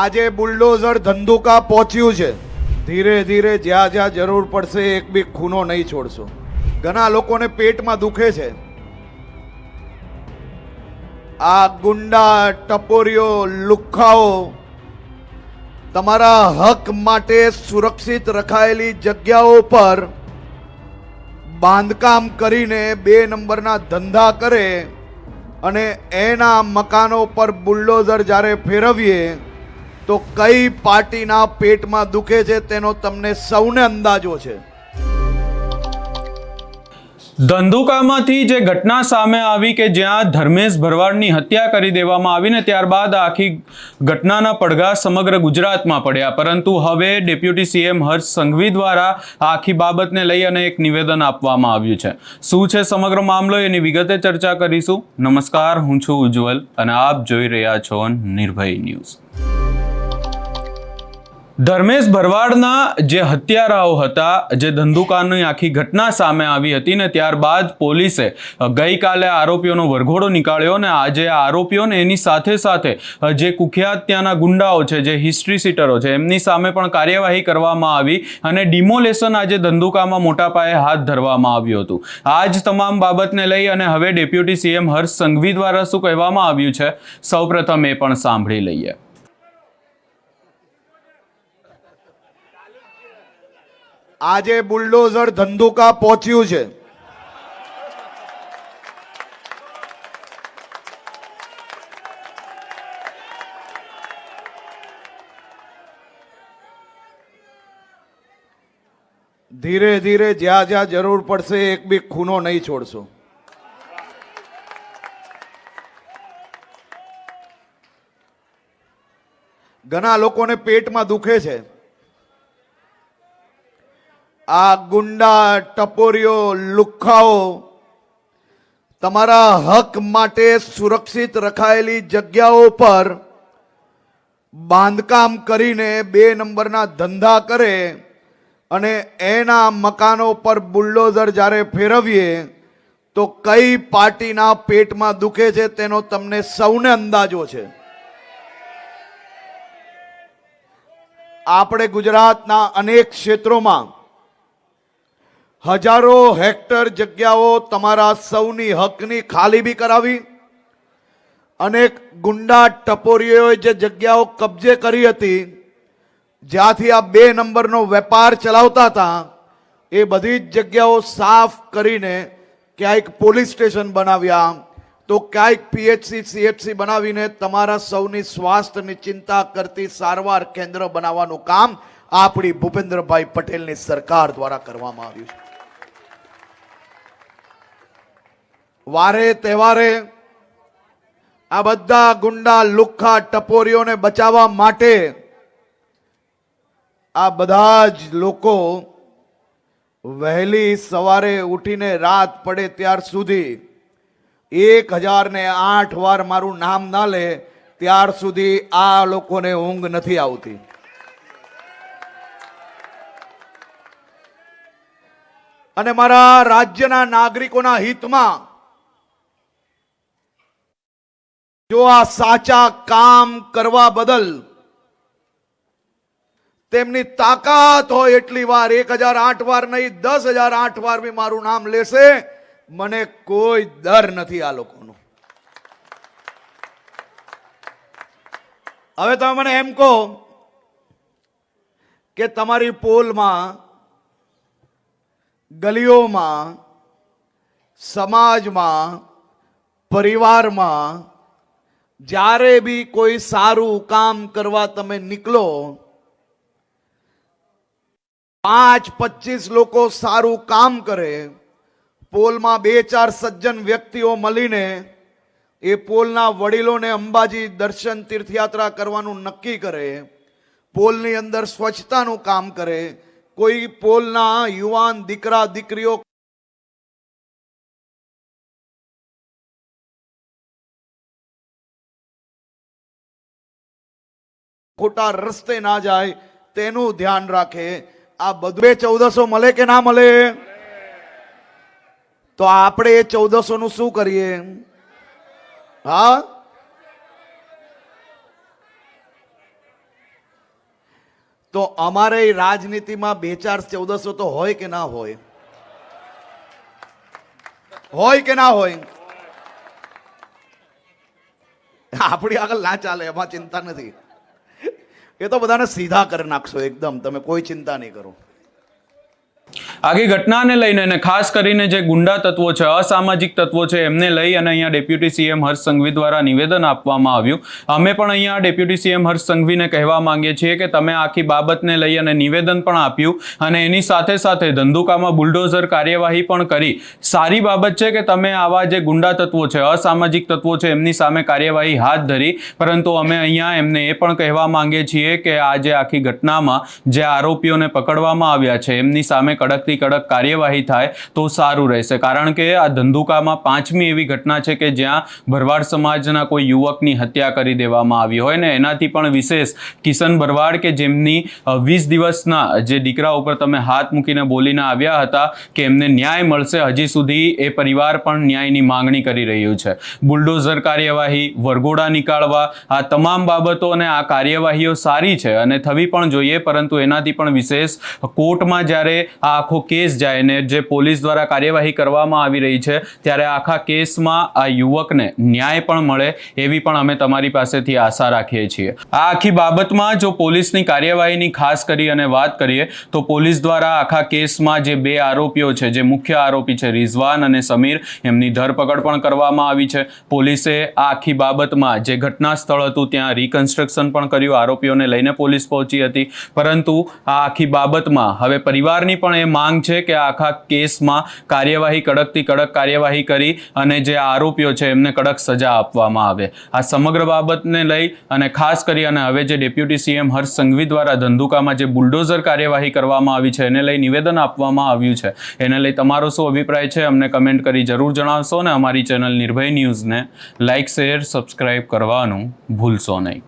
આજે બુલડોઝર ધંધુકા પહોંચ્યું છે. ધીરે ધીરે જ્યાં જ્યાં જરૂર પડશે એક બી ખૂનો નહીં છોડશો. ઘણા લોકોને પેટમાં દુખે છે. આ ગુંડા ટપોરીઓ લુખ્ખાઓ તમારા હક માટે સુરક્ષિત રખાયેલી જગ્યાઓ પર બાંધકામ કરીને 2 નંબરના ધંધા કરે અને એના મકાનો પર બુલડોઝર જ્યારે ફેરવીએ તો કઈ પાર્ટીના પેટમાં દુખે છે તેનો તમને સૌને અંદાજો છે. ધંધુકામાંથી જે ઘટના સામે આવી કે જ્યાં ધર્મેશ ભરવાડની હત્યા કરી દેવામાં આવી ને ત્યારબાદ આખી ઘટનાના પડઘા સમગ્ર ગુજરાતમાં પડ્યા, પરંતુ હવે ડેપ્યુટી સીએમ હર્ષ સંઘવી દ્વારા આખી બાબતને લઈ અને એક નિવેદન આપવામાં આવ્યું છે. શું છે સમગ્ર મામલો એની વિગતે ચર્ચા કરીશું. નમસ્કાર, હું છું ઉજ્જવલ અને આપ જોઈ રહ્યા છો નિર્ભય ન્યૂઝ. ધર્મેશ ભરવાડના જે હત્યારાઓ હતા, જે ધંધુકાની આખી ઘટના સામે આવી હતી ને ત્યારબાદ પોલીસે ગઈકાલે આરોપીઓનો વરઘોડો નીકાળ્યો ને આજે આ આરોપીઓને એની સાથે સાથે જે કુખ્યાત ત્યાંના ગુંડાઓ છે, જે હિસ્ટ્રી સીટરો છે, એમની સામે પણ કાર્યવાહી કરવામાં આવી અને ડિમોલેશન આજે ધંધુકામાં મોટા પાયે હાથ ધરવામાં આવ્યું હતું. આ જ તમામ બાબતને લઈ અને હવે ડેપ્યુટી સીએમ હર્ષ સંઘવી દ્વારા શું કહેવામાં આવ્યું છે, સૌપ્રથમ એ પણ સાંભળી લઈએ. આજે બુલડોઝર ધંધુકા પહોંચ્યું છે. ધીરે ધીરે જ્યાં જ્યાં જરૂર પડશે એક બી ખૂનો નહીં છોડશો. ઘણા લોકોને પેટમાં દુખે છે. આ ગુંડા ટપોરીઓ લુખ્ખાઓ તમારા હક માટે સુરક્ષિત રખાયેલી જગ્યાઓ પર બાંધકામ કરીને 2 નંબરના ધંધા કરે અને એના મકાનો પર બુલડોઝર જ્યારે ફેરવીએ તો કઈ પાર્ટીના પેટમાં દુખે છે તેનો તમને સૌને અંદાજો છે. આપણે ગુજરાતના અનેક ક્ષેત્રોમાં હજારો હેક્ટર જગ્યાઓ તમારા સૌની હકની ખાલી બી કરાવી. અનેક ગુંડા ટપોરીઓએ જે જગ્યાઓ કબજે કરી હતી, જ્યાંથી આ 2 નંબરનો વેપાર ચલાવતા હતા, એ બધી જ જગ્યાઓ સાફ કરીને ક્યાંક પોલીસ સ્ટેશન બનાવ્યા તો ક્યાંક પીએચસી સીએચસી બનાવીને તમારા સૌની સ્વાસ્થ્યની ચિંતા કરતી સારવાર કેન્દ્ર બનાવવાનું કામ આપણી ભૂપેન્દ્રભાઈ પટેલની સરકાર દ્વારા કરવામાં આવ્યું છે. વારે તહેવારે આ બધા ગુંડા લુખ્ખા ટપોરીઓને બચાવવા માટે આ બધા જ લોકો વહેલી સવારે ઉઠીને રાત પડે ત્યાર સુધી 1008 વાર મારું નામ ના લે ત્યાર સુધી આ લોકોને ઊંઘ નથી આવતી. અને મારા રાજ્યના નાગરિકોના હિતમાં જો આ સાચા કામ કરવા બદલ તેમની તાકાત હોય એટલી વાર 1008 વાર નહીં 10,008 વાર બી મારું નામ લેશે, મને કોઈ ડર નથી આ લોકોનો. હવે તમે મને એમ કહો કે તમારી પોલમાં, ગલીઓમાં, સમાજમાં, પરિવારમાં જ્યારે બી કોઈ સારું કામ કરવા તમે નીકળો, 5-25 લોકો સારું કામ કરે, પોલમાં 2-4 સજ્જન વ્યક્તિઓ મળીને એ પોલના વડીલોને અંબાજી દર્શન તીર્થયાત્રા કરવાનું નક્કી કરે, પોલની અંદર સ્વચ્છતાનું કામ કરે, કોઈ પોલના યુવાન દીકરા દીકરીઓ ખોટા રસ્તે ના જાય તેનું ધ્યાન રાખે, આ બધું 1400 મળે કે ના મળે? તો આપણે એ 1400 નું શું કરીએ? હા, તો અમારે રાજનીતિમાં 2-4-1400 તો હોય કે ના હોય? હોય કે ના હોય? આપણી આગળ ના ચાલે, એમાં ચિંતા નથી. એ તો બધાને સીધા કરી નાખશો એકદમ, તમે કોઈ ચિંતા નહીં કરો. આખી ઘટનાને લઈને અને ખાસ કરીને જે ગુંડા તત્વો છે, અસામાજિક તત્વો છે, એમને લઈ અને અહીંયા ડેપ્યુટી સીએમ હર્ષ સંઘવી દ્વારા નિવેદન આપવામાં આવ્યું. અમે પણ અહીંયા ડેપ્યુટી સીએમ હર્ષ સંઘવીને કહેવા માંગીએ છીએ કે તમે આખી બાબતને લઈ અને નિવેદન પણ આપ્યું અને એની સાથે સાથે ધંધુકામાં બુલડોઝર કાર્યવાહી પણ કરી. સારી બાબત છે કે તમે આવા જે ગુંડા તત્વો છે, અસામાજિક તત્વો છે, એમની સામે કાર્યવાહી હાથ ધરી. પરંતુ અમે અહીંયા એમને એ પણ કહેવા માંગીએ છીએ કે આ જે આખી ઘટનામાં જે આરોપીઓને પકડવામાં આવ્યા છે એમની સામે કડકથી કડક કાર્યવાહી થાય તો સારું રહેશે. કારણ કે આ ધંધુકામાં 5મી એવી ઘટના છે કે જ્યાં ભરવાડ સમાજના કોઈ યુવકની હત્યા કરી દેવામાં આવી હોય ને એનાથી પણ વિશેષ કિશન ભરવાડ કે જેમની 20 દિવસના જે દીકરા ઉપર તમે હાથ મૂકીને બોલીને આવ્યા હતા કે એમને ન્યાય મળશે, હજી સુધી એ પરિવાર પણ ન્યાયની માંગણી કરી રહ્યું છે. બુલડોઝર કાર્યવાહી, વરઘોડા નીકાળવા, આ તમામ બાબતો અને આ કાર્યવાહીઓ સારી છે અને થવી પણ જોઈએ. પરંતુ એનાથી પણ વિશેષ કોર્ટમાં જ્યારે આ આખો કેસ જાય ને જે પોલીસ દ્વારા કાર્યવાહી કરવામાં આવી રહી છે ત્યારે આખા કેસમાં આ યુવકને ન્યાય પણ મળે એવી પણ અમે તમારી પાસેથી આશા રાખીએ છીએ. આ આખી બાબતમાં જો પોલીસની કાર્યવાહીની ખાસ કરી અને વાત કરીએ તો પોલીસ દ્વારા આખા કેસમાં જે 2 આરોપીઓ છે, જે મુખ્ય આરોપી છે રિઝવાન અને સમીર, એમની ધરપકડ પણ કરવામાં આવી છે. પોલીસે આ આખી બાબતમાં જે ઘટના સ્થળ હતું ત્યાં રિકન્સ્ટ્રક્શન પણ કર્યું, આરોપીઓને લઈને પોલીસ પહોંચી હતી. પરંતુ આ આખી બાબતમાં હવે પરિવારની પણ એ માંગ છે કે આખા કેસમાં કાર્યવાહી, કડકથી કડક કાર્યવાહી કરી અને જે આરોપીઓ છે એમને કડક સજા આપવામાં આવે. આ સમગ્ર બાબતને લઈ અને ખાસ કરી અને હવે જે ડેપ્યુટી સીએમ હર્ષ સંઘવી દ્વારા ધંધુકામાં જે બુલડોઝર કાર્યવાહી કરવામાં આવી છે એને લઈ નિવેદન આપવામાં આવ્યું છે, એને લઈ તમારો શું અભિપ્રાય છે અમને કમેન્ટ કરી જરૂર જણાવશો. અને અમારી ચેનલ નિર્ભય ન્યૂઝને લાઇક, શેર, સબસ્ક્રાઇબ કરવાનું ભૂલશો નહીં.